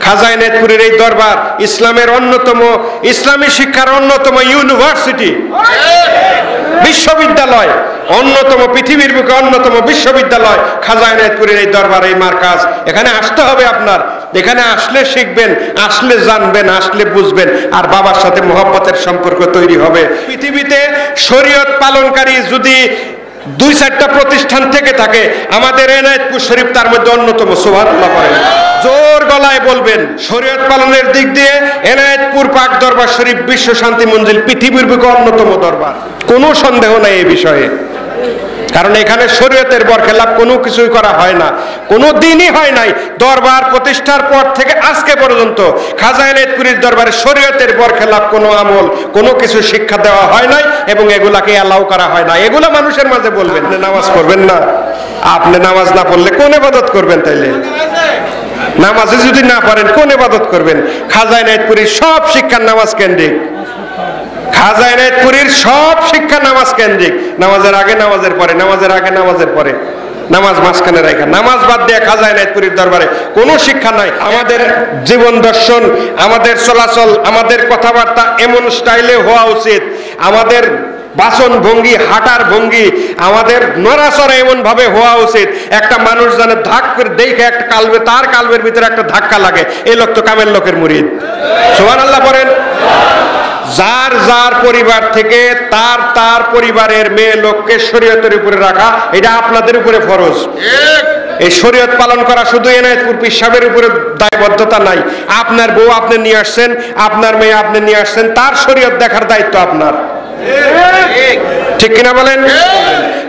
খাজা এনায়েতপুরের এই দরবার ইসলামের অন্যতম, ইসলামী শিক্ষার অন্যতম ইউনিভার্সিটি, বিশ্ববিদ্যালয়, অন্যতম, পৃথিবীর বুকে অন্যতম বিশ্ববিদ্যালয় খাজা এনায়েতপুরের এই দরবার, এই মার্কাজ। এখানে আসতে হবে আপনার। এখানে আসলে শিখবেন, আসলে জানবেন, আসলে বুঝবেন, আর বাবার সাথে মহব্বতের সম্পর্ক তৈরি হবে। পৃথিবীতে শরীয়ত পালনকারী যদি 2-4টা প্রতিষ্ঠান থেকে থাকে, আমাদের এনায়েতপুর শরীফ তার মধ্যে অন্যতম। সুবহানাল্লাহ পড়েন, জোর গলায় বলবেন। শরীয়ত পালনের দিক দিয়ে এনায়েতপুর পাক দরবার শরীফ বিশ্ব শান্তি মঞ্জিল, পৃথিবীর বুকে অন্যতম দরবার, কোনো সন্দেহ নাই এই বিষয়ে। কারণ এখানে শরীয়তের বরখেলাপ কোনো কিছুই করা হয় না, কোনো দিনই হয় নাই। দরবার প্রতিষ্ঠার পর থেকে আজকে পর্যন্ত খাজা এনায়েতপুরের দরবারে শরীয়তের বরখেলাপ কোনো আমল, কোনো কিছু শিক্ষা দেওয়া হয় নাই, এবং এগুলাকে অ্যালাউ করা হয় না। এগুলো মানুষের মাঝে বলবেন। আপনি নামাজ পড়বেন না, আপনি নামাজ না পড়লে কোন ইবাদত করবেন? তাইলে নামাজে যদি না পারেন কোন ইবাদত করবেন? খাজা এনায়েতপুরের সব শিক্ষা নামাজ কেন্দ্রিক। খাজা এনায়েতপুরের সব শিক্ষা নামাজ কেন্দ্রিক। নামাজের আগে, নামাজের পরে, নামাজের আগে, নামাজের পরে, নামাজ মাঝখানে রাখা। নামাজ বাদ দিয়ে খাজা এনায়েতপুরের দরবারে কোনো শিক্ষা নাই। আমাদের জীবন দর্শন, আমাদের চলাচল, আমাদের কথাবার্তা এমন স্টাইলে হওয়া উচিত। আমাদের বাসন ভঙ্গি, হাঁটার ভঙ্গি, আমাদের নড়াচড়া এমন ভাবে হওয়া উচিত, একটা মানুষ যেন ধাক করে দেখে একটা কালবে, তার কালবের ভিতরে একটা ধাক্কা লাগে, এই লোক তো কামের লোকের মুরিদ। সুবহানাল্লাহ পড়েন। যার যার পরিবার থেকে তার তার পরিবারের মেয়ে লোককে শরীয়তের উপরে রাখা, এটা আপনাদের উপরে ফরজ। এই শরীয়ত পালন করা শুধু এনায়েতপুর পীর সাহেবের উপরে দায়বদ্ধতা নাই। আপনার বউ আপনি নিয়ে আসছেন, আপনার মেয়ে আপনি নিয়ে আসছেন, তার শরীয়ত দেখার দায়িত্ব আপনার। ঠিক কিনা বলেন?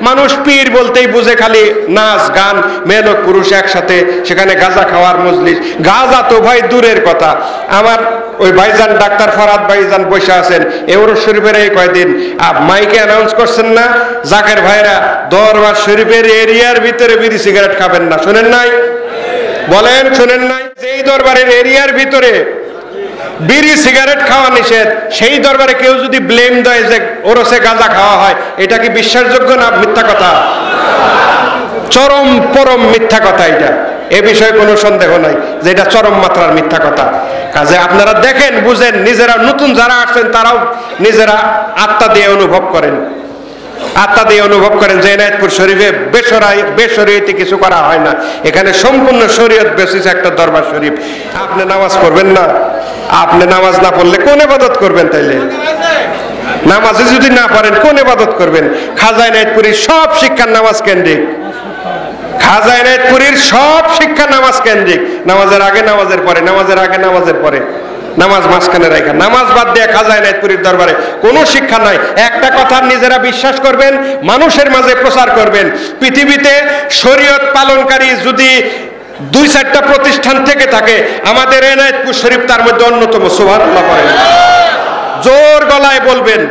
মানুষ পীর বলতেই বুঝে খালি নাচ গান, মেয়ে লোক পুরুষ একসাথে, সেখানে গাঁজা খাওয়ার মজলিস। গাঁজা তো ভাই দূরের কথা। আমার ওই ভাইজান ডাক্তার ফরহাদ ভাইজান বসে আছেন এওরস শরীফের এই কয়দিন মাইকে অ্যানাউন্স করছেন না, জাকের ভাইরা দরবার শরীফের এরিয়ার ভিতরে বিড়ি সিগারেট খাবেন না। শোনেন নাই? বলেন শোনেন নাই? যেই দরবারের এরিয়ার ভিতরে বিড়ি সিগারেট খাওয়া নিষেধ, সেই দরবারে কেউ যদি ব্লেম দেয় যে ওরসে গাঁজা খাওয়া হয়, এটা কি বিশ্বাসযোগ্য না মিথ্যা কথা? চরম পরম মিথ্যা কথা এটা। এ বিষয়ে কোনো সন্দেহ নাই যে এটা চরম মাত্রার মিথ্যা কথা। কাজে আপনারা দেখেন, বুঝেন, নিজেরা নতুন যারা আসছেন তারাও নিজেরা আত্মা দিয়ে অনুভব করেন, আত্মা দিয়ে অনুভব করেন যে এনায়েতপুর শরীফে বেশরীয়তে কিছু করা হয় না। এখানে সম্পূর্ণ শরীয়ত বেসিস একটা দরবার শরীফ। আপনি নামাজ পড়বেন না, আপনি নামাজ না পড়লে কোন ইবাদত করবেন? তাইলে নামাজে যদি না পারেন কোন ইবাদত করবেন? খাজা এনায়েতপুরের সব শিক্ষা নামাজ কেন্দ্রিক। খাজা এনায়েতপুরের সব শিক্ষা নামাজ কেন্দ্রিক। নামাজের আগে, নামাজের পরে, নামাজের আগে, নামাজের পরে, নামাজ মাঝখানে রাখা। নামাজ বাদ দিয়ে খাজা এনায়েতপুরের দরবারে কোনো শিক্ষা নাই। একটা কথা নিজেরা বিশ্বাস করবেন, মানুষের মাঝে প্রচার করবেন। পৃথিবীতে শরীয়ত পালনকারী যদি 2-4টা প্রতিষ্ঠান থেকে থাকে, আমাদের এনায়েতপুর শরীফ তার মধ্যে অন্যতম। সুবহানাল্লাহ পড়েন, জোর গলায় বলবেন।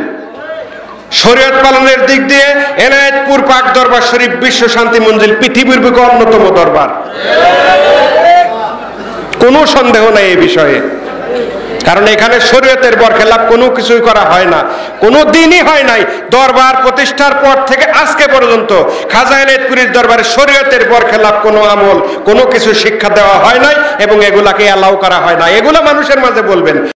শরীয়ত পালনের দিক দিয়ে এনায়েতপুর পাক দরবার শরীফ বিশ্ব শান্তি মঞ্জিল, পৃথিবীর বুকে অন্যতম দরবার, কোনো সন্দেহ নাই এই বিষয়ে। কারণ এখানে শরীয়তের বরখেলাপ কোনো কিছুই করা হয় না, কোনো দিনই হয় নাই। দরবার প্রতিষ্ঠার পর থেকে আজকে পর্যন্ত খাজা এনায়েতপুরের দরবারে শরীয়তের বরখেলাপ কোনো আমল, কোনো কিছু শিক্ষা দেওয়া হয় নাই, এবং এগুলাকে অ্যালাউ করা হয় না। এগুলো মানুষের মাঝে বলবেন।